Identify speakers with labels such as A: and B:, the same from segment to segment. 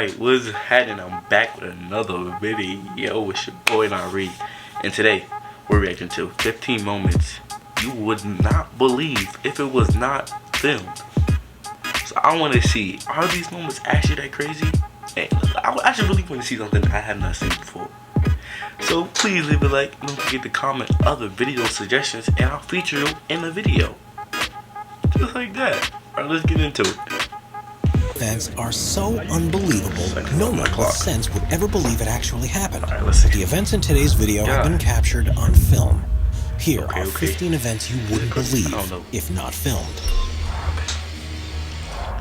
A: Alright, what's happening? I'm back with another video. It's your boy Nari, and today we're reacting to 15 moments you would not believe if it was not filmed. So I want to see, are these moments actually that crazy? And I actually really want to see something I have not seen before. So please leave a like, don't forget to comment other video suggestions, and I'll feature you in the video. Just like that. Alright, let's get into it.
B: Events are so unbelievable, no one with sense would ever believe it actually happened.
A: Right, let's see.
B: The events in today's video have been captured on film. Here are 15 events you wouldn't believe if not filmed.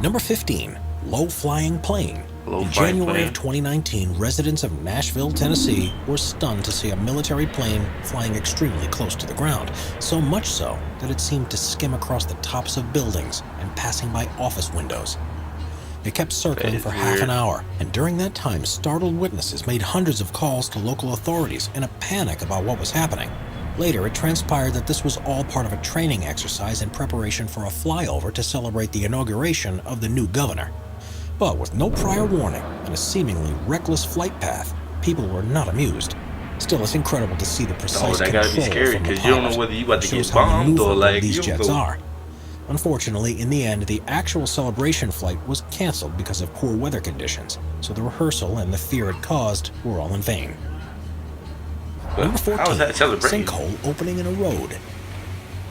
B: Number 15. Low-flying plane. In January of 2019, residents of Nashville, Tennessee were stunned to see a military plane flying extremely close to the ground, so much so that it seemed to skim across the tops of buildings and passing by office windows. It kept circling for half an hour, and during that time, startled witnesses made hundreds of calls to local authorities in a panic about what was happening. Later, it transpired that this was all part of a training exercise in preparation for a flyover to celebrate the inauguration of the new governor. But with no prior warning and a seemingly reckless flight path, people were not amused. Still, it's incredible to see the precise control from the pilot.
A: You don't know whether you about to
B: shows
A: get
B: how
A: bombed or
B: maneuverable
A: like
B: these jets are. Unfortunately, in the end, the actual celebration flight was canceled because of poor weather conditions, so the rehearsal and the fear it caused were all in vain. Number 14. Sinkhole opening in a road.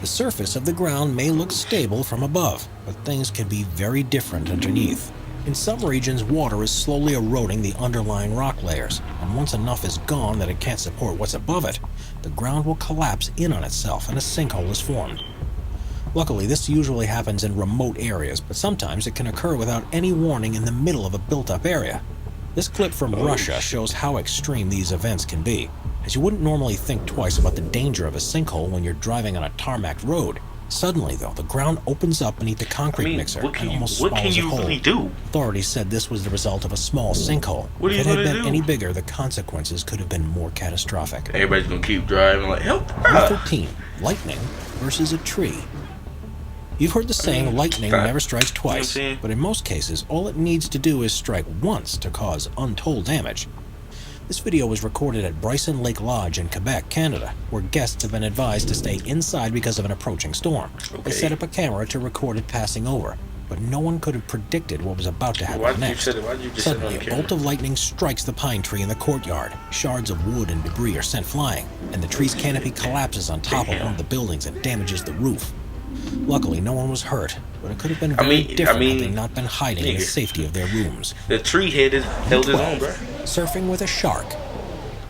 B: The surface of the ground may look stable from above, but things can be very different underneath. In some regions, water is slowly eroding the underlying rock layers, and once enough is gone that it can't support what's above it, the ground will collapse in on itself and a sinkhole is formed. Luckily, this usually happens in remote areas, but sometimes it can occur without any warning in the middle of a built-up area. This clip from Russia shows how extreme these events can be, as you wouldn't normally think twice about the danger of a sinkhole when you're driving on a tarmac road. Suddenly, though, the ground opens up beneath the concrete mixer and almost swallows it whole.
A: Really do?
B: Authorities said this was the result of a small sinkhole. If it had been any bigger, the consequences could have been more catastrophic.
A: Everybody's gonna keep driving like, help!
B: Number 13. Lightning versus a tree. You've heard the saying, lightning never strikes twice, but in most cases, all it needs to do is strike once to cause untold damage. This video was recorded at Bryson Lake Lodge in Quebec, Canada, where guests have been advised to stay inside because of an approaching storm. They set up a camera to record it passing over, but no one could have predicted what was about to happen next. Suddenly, a bolt of lightning strikes the pine tree in the courtyard. Shards of wood and debris are sent flying, and the tree's canopy collapses on top of one of the buildings and damages the roof. Luckily, no one was hurt, but it could have been very different had they not been hiding in the safety of their rooms.
A: The tree head held his own, bro.
B: Surfing with a shark.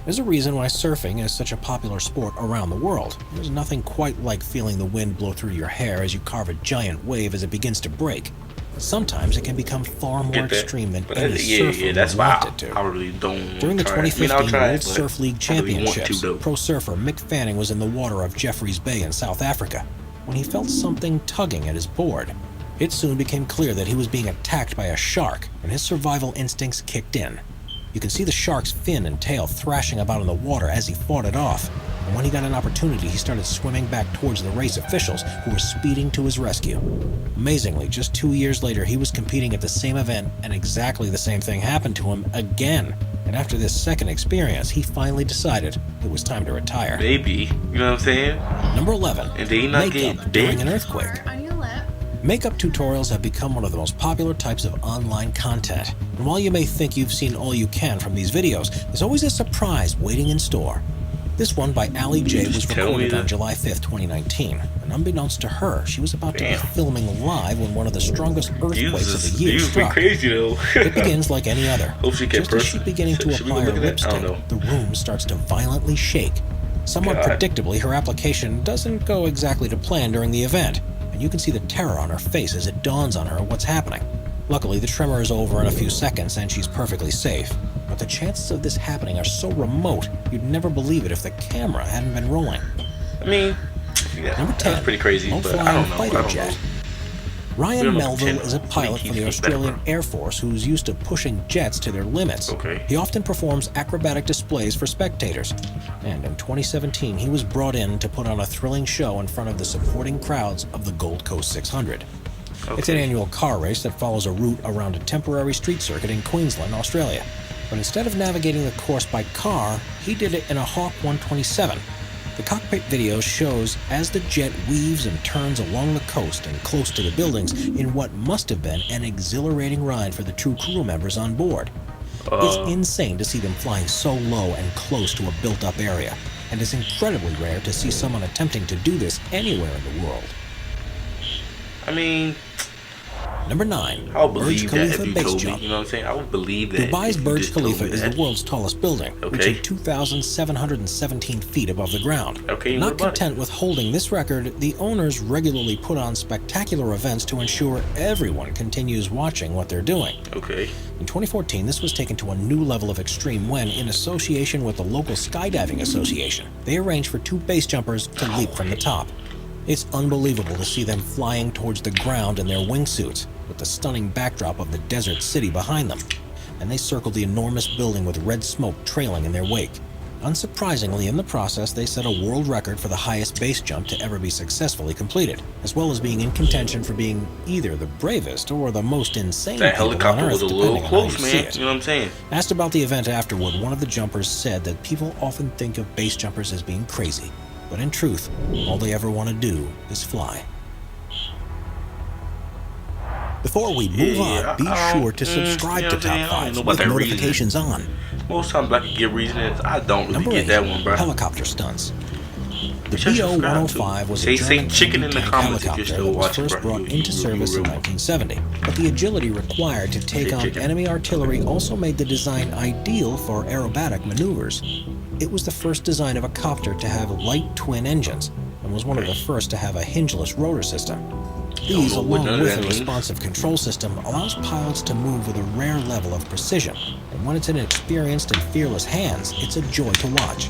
B: There's a reason why surfing is such a popular sport around the world. There's nothing quite like feeling the wind blow through your hair as you carve a giant wave as it begins to break. Sometimes it can become far more extreme than any surfer would want it to.
A: I really don't.
B: During the 2015 World Surf League Championships, pro surfer Mick Fanning was in the water of Jeffreys Bay in South Africa when he felt something tugging at his board. It soon became clear that he was being attacked by a shark, and his survival instincts kicked in. You can see the shark's fin and tail thrashing about in the water as he fought it off, and when he got an opportunity, he started swimming back towards the race officials who were speeding to his rescue. Amazingly, just 2 years later, he was competing at the same event, and exactly the same thing happened to him again. And after this second experience, he finally decided it was time to retire.
A: Maybe, you know what I'm saying?
B: Number 11. Makeup during an earthquake. Makeup tutorials have become one of the most popular types of online content. And while you may think you've seen all you can from these videos, there's always a surprise waiting in store. This one by Ali J was recorded on July 5th, 2019. And unbeknownst to her, she was about to be filming live when one of the strongest earthquakes of the year struck.
A: Crazy, though.
B: It begins like any other.
A: Just
B: as she's beginning to apply her lipstick, the room starts to violently shake. Somewhat predictably, her application doesn't go exactly to plan during the event, and you can see the terror on her face as it dawns on her what's happening. Luckily, the tremor is over in a few seconds and she's perfectly safe. But the chances of this happening are so remote, you'd never believe it if the camera hadn't been rolling.
A: I mean,
B: Number 10,
A: that's pretty crazy, but I don't know.
B: Fighter jet. Ryan Melville is a pilot for the Australian Air Force who's used to pushing jets to their limits. He often performs acrobatic displays for spectators. And in 2017, he was brought in to put on a thrilling show in front of the supporting crowds of the Gold Coast 600. It's an
A: Okay.
B: annual car race that follows a route around a temporary street circuit in Queensland, Australia. But instead of navigating the course by car, he did it in a Hawk 127. The cockpit video shows as the jet weaves and turns along the coast and close to the buildings in what must have been an exhilarating ride for the two crew members on board. It's insane to see them flying so low and close to a built-up area, and it's incredibly rare to see someone attempting to do this anywhere in the world.
A: I mean,
B: Number 9.
A: I would
B: Burj
A: believe that
B: Khalifa
A: if you
B: base
A: told
B: jump.
A: me, you know what I'm saying? I would believe that.
B: Dubai's
A: if you
B: Burj
A: just told
B: Khalifa
A: me
B: is
A: that.
B: the world's tallest building,
A: Okay.
B: reaching 2,717 feet above the ground.
A: Okay,
B: Not
A: what about it?
B: content with holding this record, the owners regularly put on spectacular events to ensure everyone continues watching what they're doing.
A: Okay.
B: In 2014, this was taken to a new level of extreme when, in association with the local skydiving association, they arranged for 2 base jumpers to leap from the top. It's unbelievable to see them flying towards the ground in their wingsuits, with the stunning backdrop of the desert city behind them, and they circled the enormous building with red smoke trailing in their wake. Unsurprisingly, in the process, they set a world record for the highest base jump to ever be successfully completed, as well as being in contention for being either the bravest or the most insane
A: That
B: people on
A: helicopter
B: Earth,
A: was a little
B: depending on how
A: close,
B: you see
A: man.
B: it.
A: You know what I'm saying?
B: Asked about the event afterward, one of the jumpers said that people often think of base jumpers as being crazy, but in truth, all they ever want to do is fly. Before we move on, be sure to subscribe to Top 5 with notifications on.
A: Most times I can get reasons. I don't really
B: Number
A: get
B: 8.
A: that one, bro.
B: Helicopter stunts. The
A: Should subscribe
B: BO-105
A: to.
B: was a
A: Say
B: German
A: chicken in the
B: anti-tank
A: comments if you're
B: helicopter
A: still
B: that was
A: watching,
B: first
A: bro.
B: brought into service in
A: real.
B: 1970. But the agility required to take
A: Say
B: on
A: chicken.
B: enemy artillery also made the design ideal for aerobatic maneuvers. It was the first design of a copter to have light twin engines, and was one of the first to have a hingeless rotor system. These,
A: know what
B: along
A: none of
B: with
A: that
B: a
A: means.
B: responsive control system, allows pilots to move with a rare level of precision, and when it's in experienced and fearless hands, it's a joy to watch.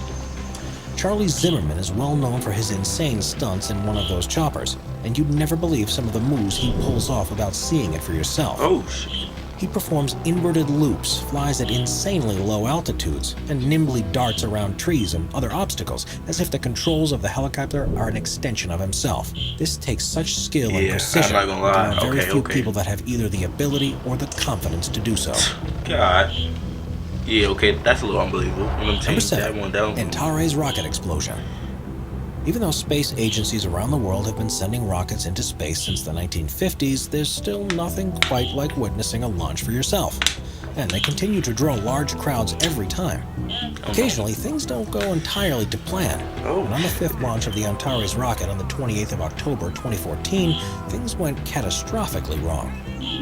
B: Charlie Zimmerman is well known for his insane stunts in one of those choppers, and you'd never believe some of the moves he pulls off without seeing it for yourself.
A: Oh, shit.
B: He performs inverted loops, flies at insanely low altitudes, and nimbly darts around trees and other obstacles, as if the controls of the helicopter are an extension of himself. This takes such skill and
A: Yeah,
B: precision
A: I'm not gonna
B: that
A: lie.
B: there are very few
A: Okay.
B: people that have either the ability or the confidence to do so.
A: God. Yeah, okay, that's a little unbelievable. You know what I'm
B: Number
A: saying?
B: 7.
A: That one.
B: Antares rocket explosion. Even though space agencies around the world have been sending rockets into space since the 1950s, there's still nothing quite like witnessing a launch for yourself. And they continue to draw large crowds every time. Occasionally, things don't go entirely to plan.
A: Oh.
B: And on the 5th launch of the Antares rocket on the 28th of October 2014, things went catastrophically wrong.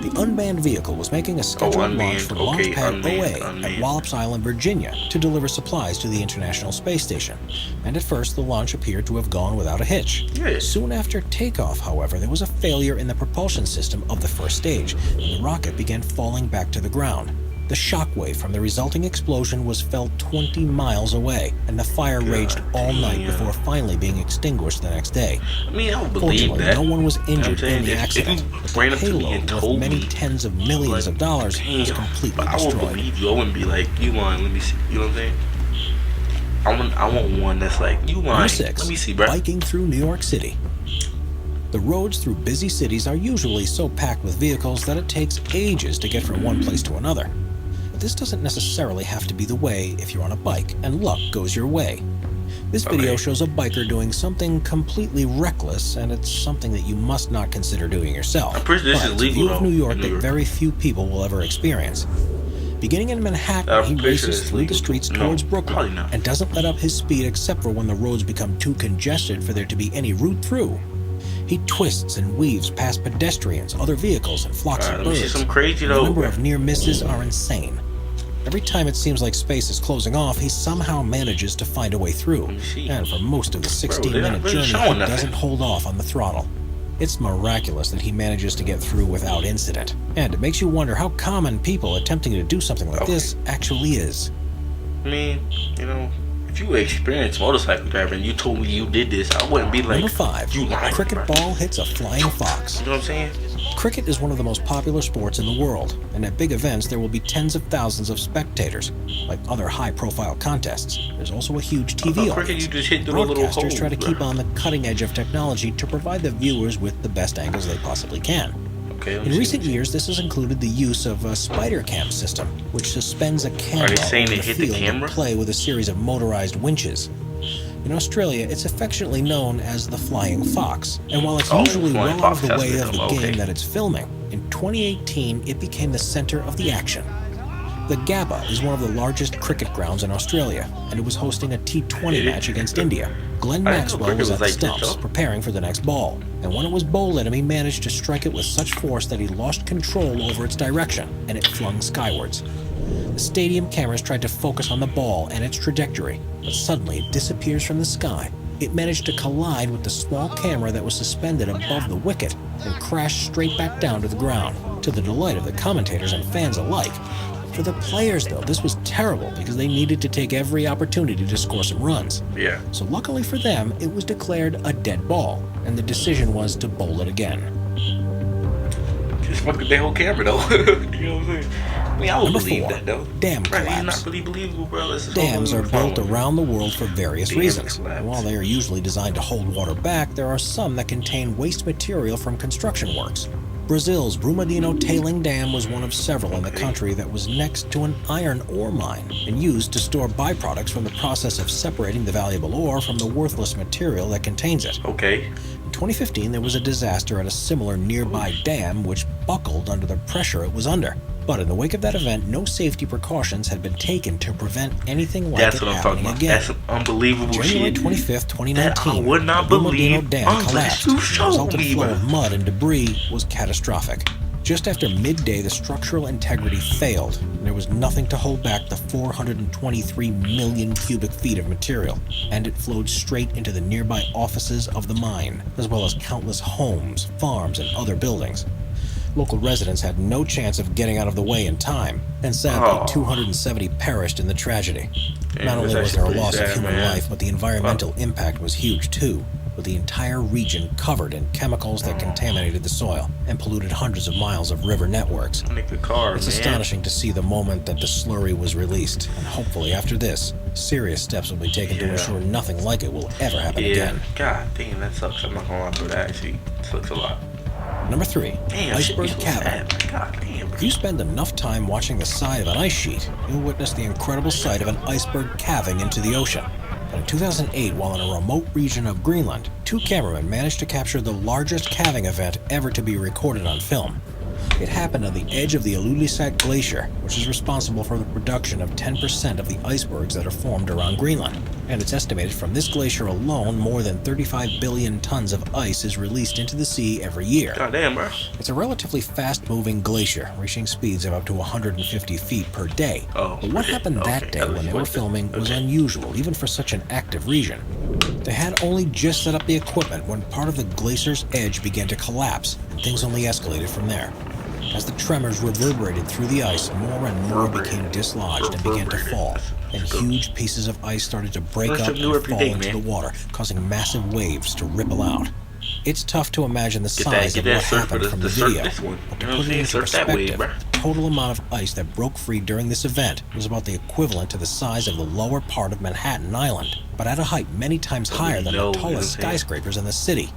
B: The unmanned vehicle was making a scheduled launch from Launchpad OA at Wallops Island, Virginia, to deliver supplies to the International Space Station. And at first, the launch appeared to have gone without a hitch.
A: Yeah.
B: Soon after takeoff, however, there was a failure in the propulsion system of the first stage, and the rocket began falling back to the ground. The shockwave from the resulting explosion was felt 20 miles away, and the fire raged all night
A: damn.
B: before finally being extinguished the next day.
A: I mean, I would believe
B: Fortunately,
A: that.
B: no one was injured
A: saying?
B: in the
A: If you
B: accident, but
A: ran
B: the
A: up to me and
B: payload
A: told
B: worth many
A: me,
B: tens of millions of dollars was
A: damn,
B: completely
A: but I would
B: destroyed.
A: believe you. I wouldn't be like, you lying, let me see. You know what I'm saying? I want one that's like, you
B: Number
A: lying.
B: 6.
A: Let me see, bro.
B: Biking through New York City. The roads through busy cities are usually so packed with vehicles that it takes ages to get from one place to another. But this doesn't necessarily have to be the way if you're on a bike and luck goes your way. This video shows a biker doing something completely reckless, and it's something that you must not consider doing yourself.
A: I'm pretty sure this
B: But
A: is
B: it's a
A: legal,
B: view of
A: though,
B: New York
A: in New
B: that
A: York.
B: very few people will ever experience. Beginning in Manhattan,
A: I'm
B: he
A: pretty sure
B: races
A: it's
B: through the
A: legal.
B: streets
A: No,
B: towards
A: probably
B: Brooklyn
A: not.
B: and doesn't let up his speed except for when the roads become too congested for there to be any route through. He twists and weaves past pedestrians, other vehicles, and flocks of
A: Let me see
B: birds.
A: some crazy
B: The
A: though.
B: number of near misses are insane. Every time it seems like space is closing off, he somehow manages to find a way through.
A: me see.
B: And for most of the
A: they're not
B: 16-minute
A: really
B: journey,
A: showing
B: he
A: nothing.
B: doesn't hold off on the throttle. It's miraculous that he manages to get through without incident. And it makes you wonder how common people attempting to do something like this actually is.
A: I mean, you know, if you experienced motorcycle driving and you told me you did this, I wouldn't be like,
B: Number 5.
A: you lying,
B: Cricket
A: bro.
B: ball hits a flying fox.
A: You know what I'm saying?
B: Cricket is one of the most popular sports in the world, and at big events there will be tens of thousands of spectators. Like other high-profile contests, there's also a huge TV
A: cricket,
B: audience.
A: you just hit through a little hole,
B: Broadcasters try to
A: bro.
B: keep on the cutting edge of technology to provide the viewers with the best angles they possibly can.
A: Okay.
B: In recent years, this has included the use of a spider cam system, which suspends a camera
A: saying
B: over
A: it
B: the
A: hit the
B: field
A: camera?
B: of play with a series of motorized winches. In Australia, it's affectionately known as the flying fox, and while it's usually
A: Flying
B: well out
A: Fox,
B: of the
A: that's
B: way
A: the
B: of the
A: name,
B: game
A: okay.
B: that it's filming, in 2018 it became the center of the action. The Gabba is one of the largest cricket grounds in Australia, and it was hosting a T20 match against India. Glenn
A: I didn't know
B: Maxwell
A: cricket
B: was
A: was
B: at the
A: like this,
B: stumps,
A: though.
B: preparing for the next ball, and when it was bowled at him, he managed to strike it with such force that he lost control over its direction, and it flung skywards. The stadium cameras tried to focus on the ball and its trajectory, but suddenly it disappears from the sky. It managed to collide with the small camera that was suspended above the wicket and crashed straight back down to the ground, to the delight of the commentators and fans alike. For the players, though, this was terrible because they needed to take every opportunity to score some runs.
A: Yeah.
B: So luckily for them, it was declared a dead ball, and the decision was to bowl it again.
A: Just fucking their whole camera though. You know what I'm saying? I mean, I would
B: Number
A: believe
B: 4,
A: that though.
B: dam
A: Right, it's
B: collapse.
A: not really believable, bro. It's
B: Dams are built
A: phone.
B: around the world for various
A: Dam
B: reasons.
A: collapse.
B: And while they are usually designed to hold water back, there are some that contain waste material from construction works. Brazil's Brumadinho Tailing Dam was one of several in the country that was next to an iron ore mine and used to store byproducts from the process of separating the valuable ore from the worthless material that contains it.
A: Okay.
B: In 2015, there was a disaster at a similar nearby dam which buckled under the pressure it was under. But in the wake of that event, no safety precautions had been taken to prevent anything like
A: That's
B: it
A: what I'm talking
B: happening
A: about.
B: again.
A: That's some unbelievable
B: January
A: shit.
B: 25th, 2019,
A: That I would not
B: the
A: believe
B: Brumadinho Dam
A: unless
B: collapsed.
A: you
B: The
A: showed
B: resultant
A: me,
B: flow
A: bro.
B: of mud and debris was catastrophic. Just after midday, the structural integrity failed, and there was nothing to hold back the 423 million cubic feet of material, and it flowed straight into the nearby offices of the mine, as well as countless homes, farms, and other buildings. Local residents had no chance of getting out of the way in time, and sadly, 270 perished in the tragedy.
A: Damn,
B: Not only
A: that's
B: was there a
A: actually
B: loss
A: pretty
B: of
A: sad,
B: human
A: man.
B: life, but the environmental impact was huge too, with the entire region covered in chemicals that contaminated the soil and polluted hundreds of miles of river networks.
A: Make the car,
B: It's
A: man.
B: astonishing to see the moment that the slurry was released, and hopefully after this, serious steps will be taken to
A: Yeah.
B: ensure nothing like it will ever happen
A: Yeah.
B: again.
A: God damn, that sucks. I'm not gonna lie, bro. That actually sucks a lot.
B: Number 3,
A: Damn, shit be
B: iceberg
A: so
B: calving.
A: sad. God damn, bro.
B: If you spend enough time watching the side of an ice sheet, you'll witness the incredible sight of an iceberg calving into the ocean. But in 2008, while in a remote region of Greenland, 2 cameramen managed to capture the largest calving event ever to be recorded on film. It happened on the edge of the Ilulissat Glacier, which is responsible for the production of 10% of the icebergs that are formed around Greenland. And it's estimated from this glacier alone, more than 35 billion tons of ice is released into the sea every year.
A: God damn, bro.
B: It's a relatively fast-moving glacier, reaching speeds of up to 150 feet per day.
A: Oh,
B: But what
A: per day.
B: happened that
A: Okay,
B: day
A: that was
B: when they were
A: what-
B: filming was
A: okay.
B: unusual, even for such an active region. They had only just set up the equipment when part of the glacier's edge began to collapse, and things only escalated from there. As the tremors reverberated through the ice, more and more became dislodged and began to fall, and huge pieces of ice started to break
A: Learn
B: up
A: something new
B: and
A: every
B: fall
A: day,
B: into
A: man.
B: the water, causing massive waves to ripple out. It's tough to imagine the
A: Get
B: size of
A: that
B: what
A: surf for
B: happened
A: the,
B: from
A: the
B: the
A: surf
B: video,
A: this one.
B: but to
A: You know what
B: put
A: I'm
B: it
A: saying?
B: into
A: Surf that wave,
B: perspective,
A: bro.
B: the total amount of ice that broke free during this event was about the equivalent to the size of the lower part of Manhattan Island, but at a height many times higher than
A: know,
B: the
A: you know what I'm
B: tallest
A: saying?
B: skyscrapers in the city.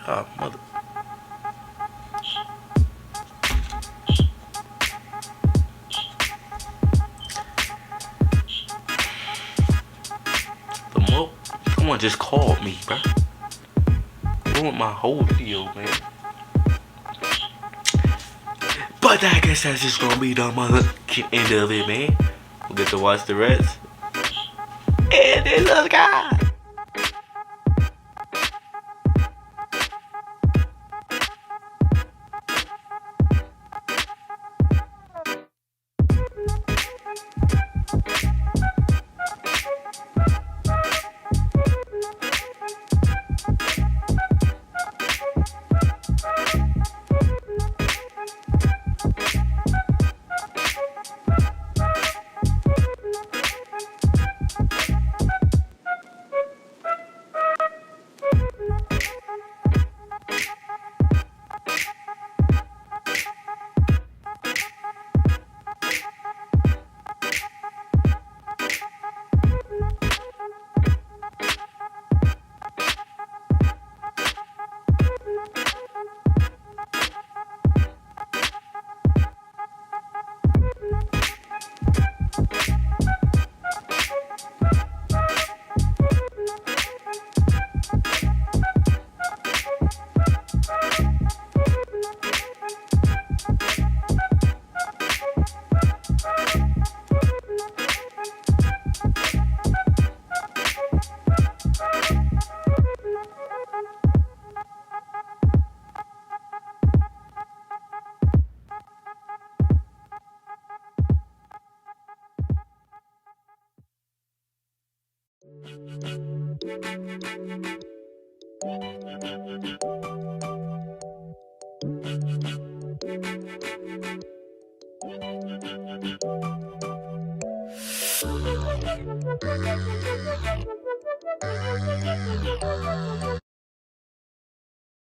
A: Oh, mother. Someone just called me, bro. Ruined my whole video, man. But I guess that's just gonna be the end of it, man. We'll get to watch the rest. And this is guys.